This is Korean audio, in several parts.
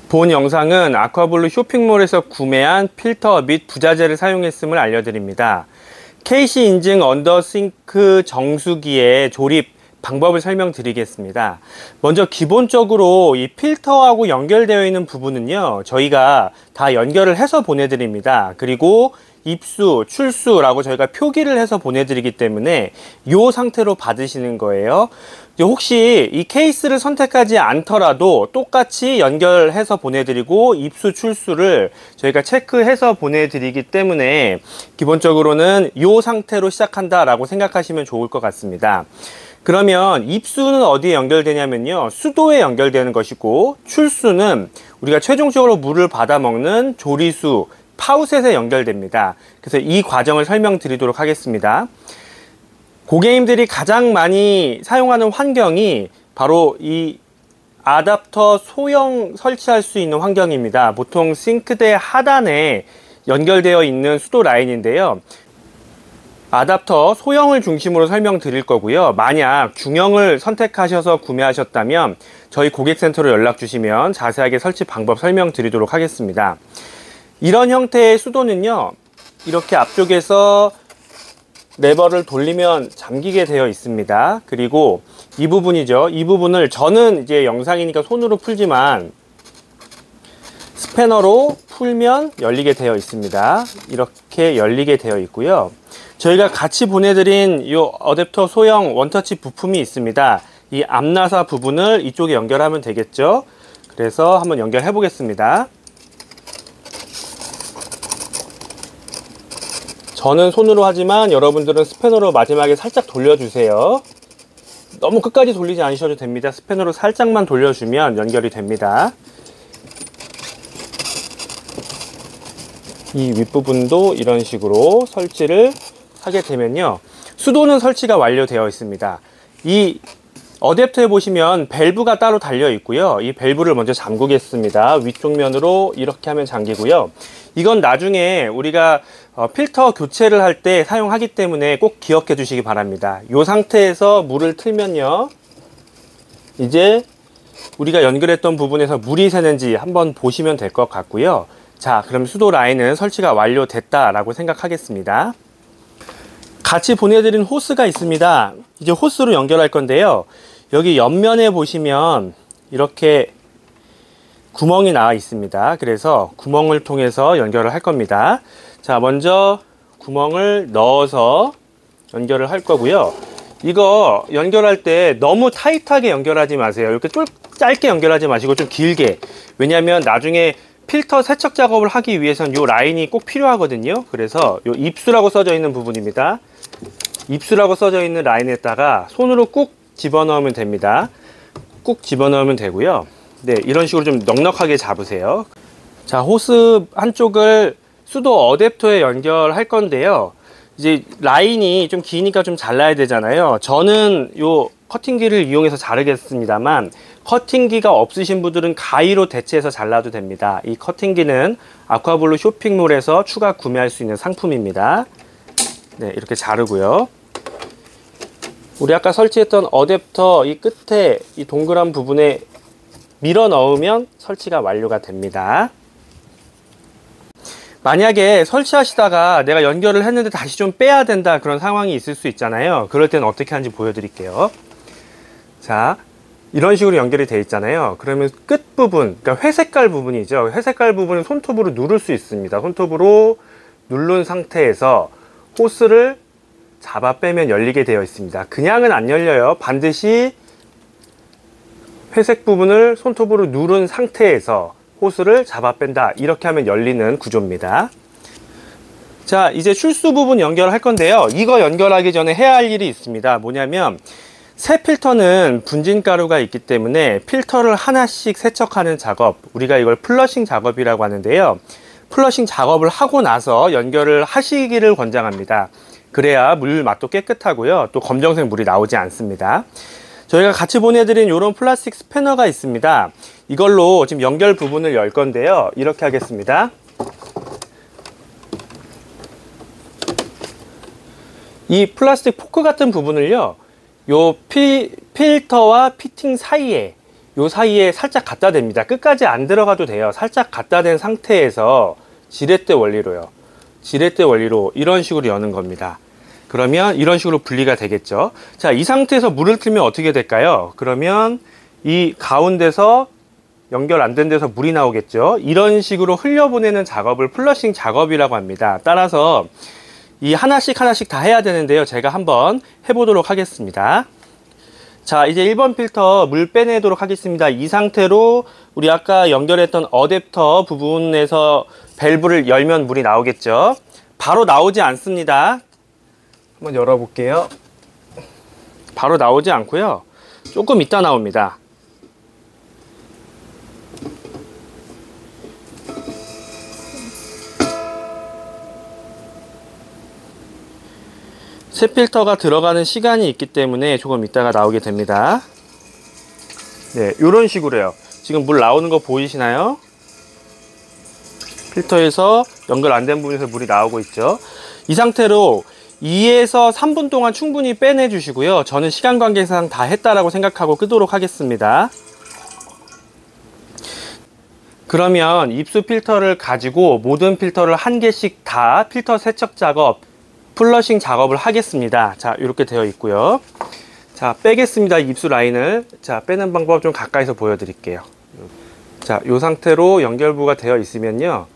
본 영상은 아쿠아블루 쇼핑몰에서 구매한 필터 및 부자재를 사용했음을 알려드립니다. KC 인증 언더싱크 정수기의 조립 방법을 설명드리겠습니다. 먼저 기본적으로 이 필터하고 연결되어 있는 부분은요, 저희가 다 연결을 해서 보내드립니다. 그리고 입수, 출수라고 저희가 표기를 해서 보내드리기 때문에 이 상태로 받으시는 거예요. 혹시 이 케이스를 선택하지 않더라도 똑같이 연결해서 보내드리고 입수, 출수를 저희가 체크해서 보내드리기 때문에 기본적으로는 이 상태로 시작한다라고 생각하시면 좋을 것 같습니다. 그러면 입수는 어디에 연결되냐면요, 수도에 연결되는 것이고, 출수는 우리가 최종적으로 물을 받아 먹는 조리수, 파우셋에 연결됩니다. 그래서 이 과정을 설명드리도록 하겠습니다. 고객님들이 가장 많이 사용하는 환경이 바로 이 아답터 소형 설치할 수 있는 환경입니다. 보통 싱크대 하단에 연결되어 있는 수도 라인인데요, 아답터 소형을 중심으로 설명드릴 거고요. 만약 중형을 선택하셔서 구매하셨다면 저희 고객센터로 연락 주시면 자세하게 설치 방법 설명드리도록 하겠습니다. 이런 형태의 수도는요, 이렇게 앞쪽에서 레버를 돌리면 잠기게 되어 있습니다. 그리고 이 부분이죠. 이 부분을 저는 이제 영상이니까 손으로 풀지만 스패너로 풀면 열리게 되어 있습니다. 이렇게 열리게 되어 있고요. 저희가 같이 보내드린 이 어댑터 소형 원터치 부품이 있습니다. 이 앞나사 부분을 이쪽에 연결하면 되겠죠. 그래서 한번 연결해 보겠습니다. 저는 손으로 하지만 여러분들은 스패너로 마지막에 살짝 돌려주세요. 너무 끝까지 돌리지 않으셔도 됩니다. 스패너로 살짝만 돌려주면 연결이 됩니다. 이 윗부분도 이런 식으로 설치를 하게 되면요, 수도는 설치가 완료되어 있습니다. 이 어댑터에 보시면 밸브가 따로 달려 있고요. 이 밸브를 먼저 잠그겠습니다. 위쪽 면으로 이렇게 하면 잠기고요. 이건 나중에 우리가 필터 교체를 할 때 사용하기 때문에 꼭 기억해 주시기 바랍니다. 이 상태에서 물을 틀면요, 이제 우리가 연결했던 부분에서 물이 새는지 한번 보시면 될 것 같고요. 자, 그럼 수도 라인은 설치가 완료됐다라고 생각하겠습니다. 같이 보내드린 호스가 있습니다. 이제 호스로 연결할 건데요, 여기 옆면에 보시면 이렇게 구멍이 나와 있습니다. 그래서 구멍을 통해서 연결을 할 겁니다. 자, 먼저 구멍을 넣어서 연결을 할 거고요. 이거 연결할 때 너무 타이트하게 연결하지 마세요. 이렇게 짧게 연결하지 마시고 좀 길게. 왜냐하면 나중에 필터 세척 작업을 하기 위해서는 이 라인이 꼭 필요하거든요. 그래서 이 입수라고 써져 있는 부분입니다. 입수라고 써져 있는 라인에다가 손으로 꾹 집어넣으면 됩니다. 꾹 집어넣으면 되고요. 네, 이런 식으로 좀 넉넉하게 잡으세요. 자, 호스 한쪽을 수도 어댑터에 연결할 건데요, 이제 라인이 좀 기니까 좀 잘라야 되잖아요. 저는 요 커팅기를 이용해서 자르겠습니다만, 커팅기가 없으신 분들은 가위로 대체해서 잘라도 됩니다. 이 커팅기는 아쿠아블루 쇼핑몰에서 추가 구매할 수 있는 상품입니다. 네, 이렇게 자르고요. 우리 아까 설치했던 어댑터 이 끝에 이 동그란 부분에 밀어 넣으면 설치가 완료가 됩니다. 만약에 설치하시다가 내가 연결을 했는데 다시 좀 빼야 된다, 그런 상황이 있을 수 있잖아요. 그럴 때는 어떻게 하는지 보여드릴게요. 자, 이런 식으로 연결이 되어 있잖아요. 그러면 끝부분, 그러니까 회색깔 부분이죠. 회색깔 부분은 손톱으로 누를 수 있습니다. 손톱으로 누른 상태에서 호스를 잡아 빼면 열리게 되어 있습니다. 그냥은 안 열려요. 반드시 회색 부분을 손톱으로 누른 상태에서 호스를 잡아 뺀다, 이렇게 하면 열리는 구조입니다. 자, 이제 출수 부분 연결할 건데요, 이거 연결하기 전에 해야 할 일이 있습니다. 뭐냐면, 새 필터는 분진가루가 있기 때문에 필터를 하나씩 세척하는 작업, 우리가 이걸 플러싱 작업이라고 하는데요, 플러싱 작업을 하고 나서 연결을 하시기를 권장합니다. 그래야 물 맛도 깨끗하고요, 또 검정색 물이 나오지 않습니다. 저희가 같이 보내드린 이런 플라스틱 스패너가 있습니다. 이걸로 지금 연결 부분을 열 건데요, 이렇게 하겠습니다. 이 플라스틱 포크 같은 부분을요, 요 필터와 피팅 사이에 요 사이에 살짝 갖다 댑니다. 끝까지 안 들어가도 돼요. 살짝 갖다 댄 상태에서 지렛대 원리로요. 지렛대 원리로 이런 식으로 여는 겁니다. 그러면 이런 식으로 분리가 되겠죠. 자, 이 상태에서 물을 틀면 어떻게 될까요? 그러면 이 가운데서 연결 안 된 데서 물이 나오겠죠. 이런 식으로 흘려보내는 작업을 플러싱 작업이라고 합니다. 따라서 이 하나씩 다 해야 되는데요. 제가 한번 해보도록 하겠습니다. 자, 이제 1번 필터 물 빼내도록 하겠습니다. 이 상태로 우리 아까 연결했던 어댑터 부분에서 밸브를 열면 물이 나오겠죠. 바로 나오지 않습니다. 한번 열어볼게요. 바로 나오지 않고요. 조금 있다 나옵니다. 새 필터가 들어가는 시간이 있기 때문에 조금 있다가 나오게 됩니다. 네, 이런 식으로요. 지금 물 나오는 거 보이시나요? 필터에서 연결 안 된 부분에서 물이 나오고 있죠. 이 상태로 2에서 3분 동안 충분히 빼내 주시고요. 저는 시간 관계상 다 했다라고 생각하고 끄도록 하겠습니다. 그러면 입수 필터를 가지고 모든 필터를 한 개씩 다 필터 세척 작업, 플러싱 작업을 하겠습니다. 자, 이렇게 되어 있고요. 자, 빼겠습니다. 입수 라인을. 자, 빼는 방법 좀 가까이서 보여드릴게요. 자, 이 상태로 연결부가 되어 있으면요.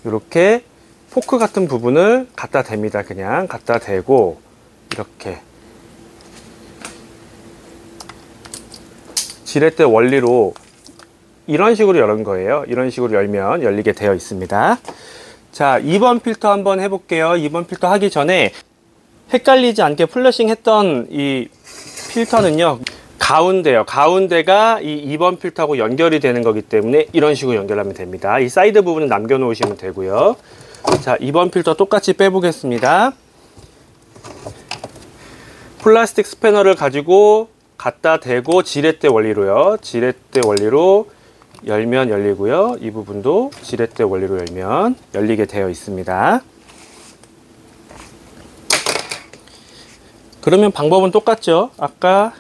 이렇게 포크 같은 부분을 갖다 댑니다. 그냥 갖다 대고 이렇게 지렛대 원리로 이런 식으로 여는 거예요. 이런 식으로 열면 열리게 되어 있습니다. 자, 2번 필터 한번 해볼게요. 2번 필터 하기 전에 헷갈리지 않게 플러싱 했던 이 필터는요, 가운데요. 가운데가 이 2번 필터하고 연결이 되는 거기 때문에 이런 식으로 연결하면 됩니다. 이 사이드 부분은 남겨놓으시면 되고요. 자, 2번 필터 똑같이 빼보겠습니다. 플라스틱 스패너를 가지고 갖다 대고 지렛대 원리로요. 지렛대 원리로 열면 열리고요. 이 부분도 지렛대 원리로 열면 열리게 되어 있습니다. 그러면 방법은 똑같죠. 아까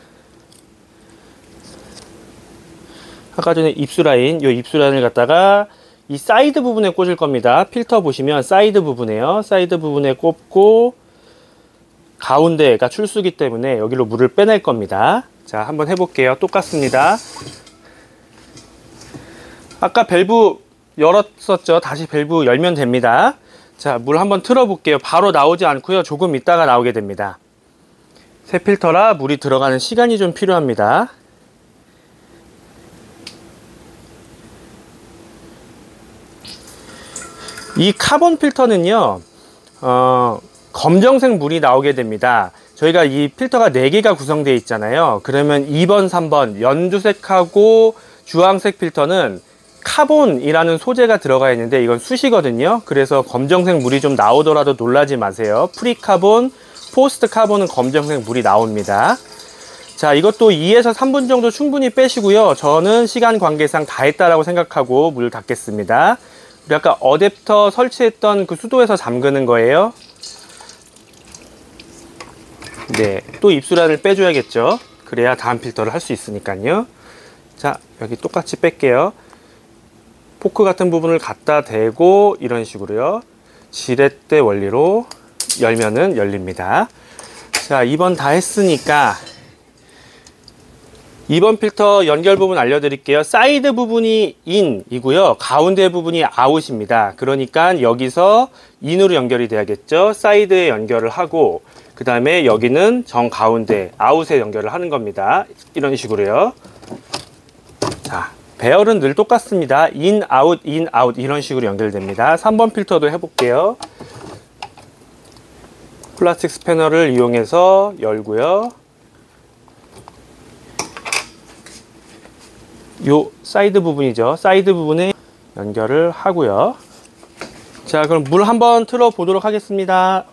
전에 입수 라인, 이 입수 라인을 갖다가 이 사이드 부분에 꽂을 겁니다. 필터 보시면 사이드 부분에요. 사이드 부분에 꽂고 가운데가 출수기 때문에 여기로 물을 빼낼 겁니다. 자, 한번 해볼게요. 똑같습니다. 아까 밸브 열었었죠. 다시 밸브 열면 됩니다. 자, 물 한번 틀어 볼게요. 바로 나오지 않고요. 조금 있다가 나오게 됩니다. 새 필터라 물이 들어가는 시간이 좀 필요합니다. 이 카본 필터는요, 검정색 물이 나오게 됩니다. 저희가 이 필터가 4개가 구성되어 있잖아요. 그러면 2번, 3번 연두색하고 주황색 필터는 카본이라는 소재가 들어가 있는데 이건 숯이거든요. 그래서 검정색 물이 좀 나오더라도 놀라지 마세요. 프리카본, 포스트 카본은 검정색 물이 나옵니다. 자, 이것도 2에서 3분 정도 충분히 빼시고요. 저는 시간 관계상 다 했다라고 생각하고 물 닫겠습니다. 우리 아까 어댑터 설치했던 그 수도에서 잠그는 거예요. 네, 또 입수란을 빼줘야겠죠. 그래야 다음 필터를 할 수 있으니까요. 자, 여기 똑같이 뺄게요. 포크 같은 부분을 갖다 대고 이런 식으로요. 지렛대 원리로 열면은 열립니다. 자, 2번 다 했으니까 2번 필터 연결 부분 알려드릴게요. 사이드 부분이 인이고요. 가운데 부분이 아웃입니다. 그러니까 여기서 인으로 연결이 돼야겠죠. 사이드에 연결을 하고 그 다음에 여기는 정 가운데 아웃에 연결을 하는 겁니다. 이런 식으로요. 자, 배열은 늘 똑같습니다. 인, 아웃 이런 식으로 연결됩니다. 3번 필터도 해볼게요. 플라스틱 스패너를 이용해서 열고요. 요 사이드 부분이죠. 사이드 부분에 연결을 하고요. 자, 그럼 물 한번 틀어 보도록 하겠습니다.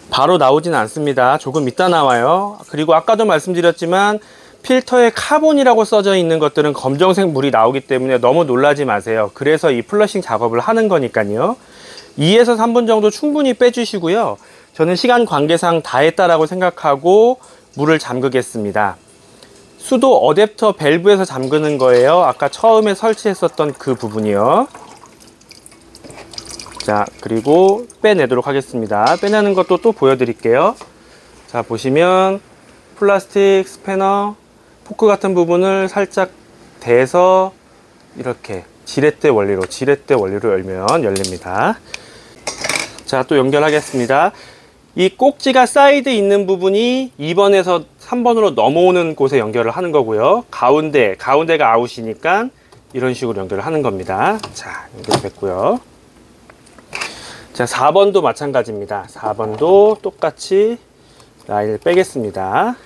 바로 나오진 않습니다. 조금 이따 나와요. 그리고 아까도 말씀드렸지만 필터에 카본이라고 써져 있는 것들은 검정색 물이 나오기 때문에 너무 놀라지 마세요. 그래서 이 플러싱 작업을 하는 거니까요. 2에서 3분 정도 충분히 빼주시고요. 저는 시간 관계상 다 했다라고 생각하고 물을 잠그겠습니다. 수도 어댑터 밸브에서 잠그는 거예요. 아까 처음에 설치했었던 그 부분이요. 자, 그리고 빼내도록 하겠습니다. 빼내는 것도 또 보여드릴게요. 자, 보시면 플라스틱 스패너, 포크 같은 부분을 살짝 대서 이렇게 지렛대 원리로 열면 열립니다. 자, 또 연결하겠습니다. 이 꼭지가 사이드 있는 부분이 2번에서 3번으로 넘어오는 곳에 연결을 하는 거고요. 가운데가 아웃이니까 이런 식으로 연결을 하는 겁니다. 자, 연결됐고요. 자, 4번도 마찬가지입니다. 4번도 똑같이 라인을 빼겠습니다.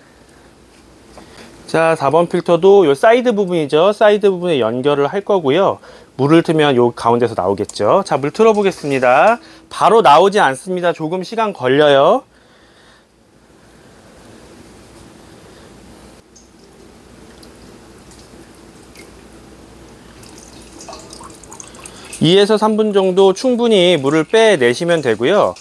자, 4번 필터도 요 사이드 부분이죠. 사이드 부분에 연결을 할 거고요. 물을 트면 요 가운데서 나오겠죠. 자, 물 틀어 보겠습니다. 바로 나오지 않습니다. 조금 시간 걸려요. (2에서 3분) 정도 충분히 물을 빼내시면 되고요.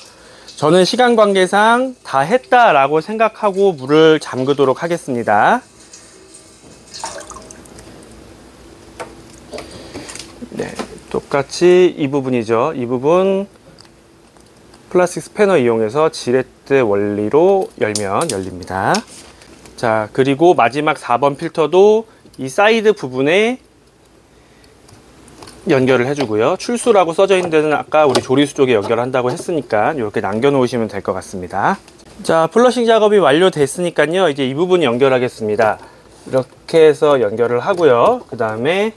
저는 시간 관계상 다 했다라고 생각하고 물을 잠그도록 하겠습니다. 네, 똑같이 이 부분이죠. 이 부분 플라스틱 스패너 이용해서 지렛대 원리로 열면 열립니다. 자, 그리고 마지막 4번 필터도 이 사이드 부분에 연결을 해주고요. 출수라고 써져 있는 데는 아까 우리 조리수 쪽에 연결한다고 했으니까 이렇게 남겨 놓으시면 될 것 같습니다. 자, 플러싱 작업이 완료됐으니까요. 이제 이 부분 연결하겠습니다. 이렇게 해서 연결을 하고요. 그 다음에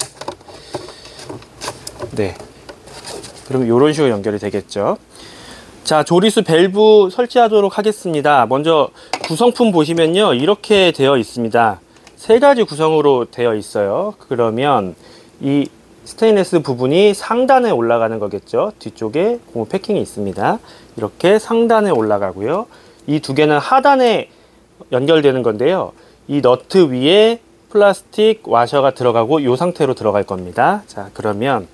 네, 그럼 이런 식으로 연결이 되겠죠. 자, 조리수 밸브 설치하도록 하겠습니다. 먼저 구성품 보시면요, 이렇게 되어 있습니다. 세 가지 구성으로 되어 있어요. 그러면 이 스테인리스 부분이 상단에 올라가는 거겠죠. 뒤쪽에 고무 패킹이 있습니다. 이렇게 상단에 올라가고요. 이 두 개는 하단에 연결되는 건데요. 이 너트 위에 플라스틱 와셔가 들어가고 이 상태로 들어갈 겁니다. 자, 그러면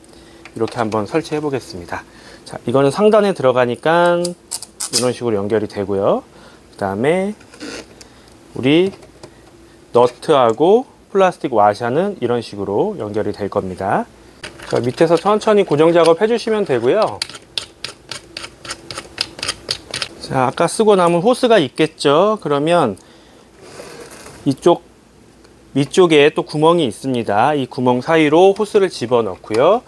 이렇게 한번 설치해 보겠습니다. 자, 이거는 상단에 들어가니까 이런 식으로 연결이 되고요. 그 다음에 우리 너트하고 플라스틱 와샤는 이런 식으로 연결이 될 겁니다. 자, 밑에서 천천히 고정 작업 해주시면 되고요. 자, 아까 쓰고 남은 호스가 있겠죠. 그러면 이쪽 밑쪽에 또 구멍이 있습니다. 이 구멍 사이로 호스를 집어 넣고요.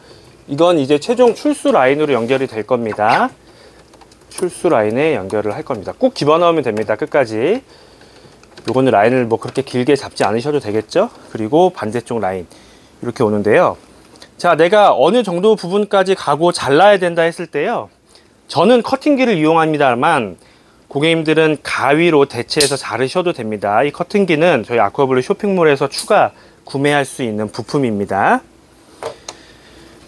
이건 이제 최종 출수 라인으로 연결이 될 겁니다. 출수 라인에 연결을 할 겁니다. 꼭 집어넣으면 됩니다. 끝까지. 요거는 라인을 뭐 그렇게 길게 잡지 않으셔도 되겠죠. 그리고 반대쪽 라인 이렇게 오는데요. 자, 내가 어느 정도 부분까지 가고 잘라야 된다 했을 때요, 저는 커팅기를 이용합니다만 고객님들은 가위로 대체해서 자르셔도 됩니다. 이 커팅기는 저희 아쿠아블루 쇼핑몰에서 추가 구매할 수 있는 부품입니다.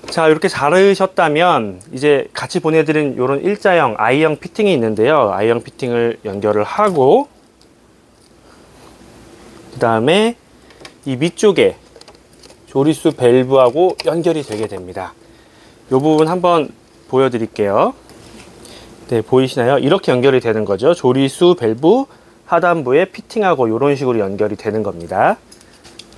자, 이렇게 자르셨다면 이제 같이 보내드린 이런 일자형 I형 피팅이 있는데요. I형 피팅을 연결을 하고 그 다음에 이 밑쪽에 조리수 밸브하고 연결이 되게 됩니다. 이 부분 한번 보여드릴게요. 네, 보이시나요? 이렇게 연결이 되는 거죠. 조리수 밸브 하단부에 피팅하고 이런 식으로 연결이 되는 겁니다.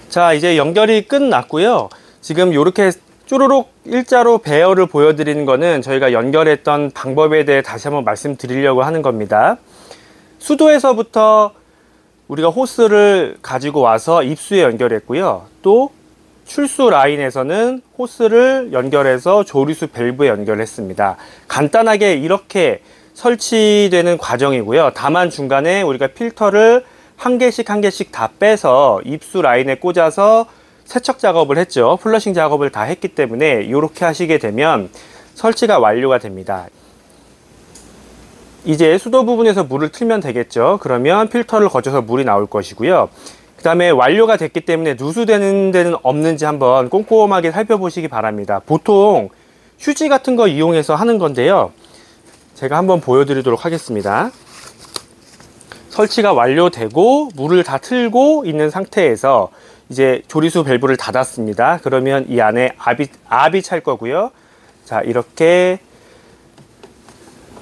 자, 이제 연결이 끝났고요. 지금 이렇게 쭈루룩 일자로 배열을 보여드리는 거는 저희가 연결했던 방법에 대해 다시 한번 말씀드리려고 하는 겁니다. 수도에서부터 우리가 호스를 가지고 와서 입수에 연결했고요. 또 출수 라인에서는 호스를 연결해서 조리수 밸브에 연결했습니다. 간단하게 이렇게 설치되는 과정이고요. 다만 중간에 우리가 필터를 한 개씩 다 빼서 입수 라인에 꽂아서 세척 작업을 했죠. 플러싱 작업을 다 했기 때문에 이렇게 하시게 되면 설치가 완료가 됩니다. 이제 수도 부분에서 물을 틀면 되겠죠. 그러면 필터를 거쳐서 물이 나올 것이고요. 그 다음에 완료가 됐기 때문에 누수되는 데는 없는지 한번 꼼꼼하게 살펴보시기 바랍니다. 보통 휴지 같은 거 이용해서 하는 건데요. 제가 한번 보여드리도록 하겠습니다. 설치가 완료되고 물을 다 틀고 있는 상태에서 이제 조리수 밸브를 닫았습니다. 그러면 이 안에 압이 찰 거고요. 자, 이렇게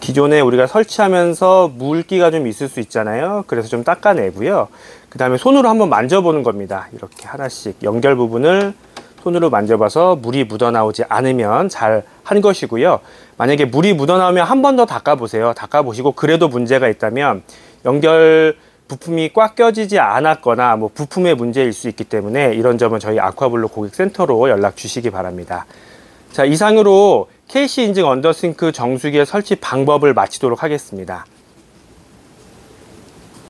기존에 우리가 설치하면서 물기가 좀 있을 수 있잖아요. 그래서 좀 닦아내고요. 그 다음에 손으로 한번 만져보는 겁니다. 이렇게 하나씩 연결 부분을 손으로 만져봐서 물이 묻어나오지 않으면 잘 한 것이고요. 만약에 물이 묻어나오면 한 번 더 닦아보세요. 닦아보시고 그래도 문제가 있다면 연결 부품이 꽉 껴지지 않았거나 뭐 부품의 문제일 수 있기 때문에 이런 점은 저희 아쿠아블루 고객센터로 연락 주시기 바랍니다. 자, 이상으로 KC 인증 언더싱크 정수기의 설치 방법을 마치도록 하겠습니다.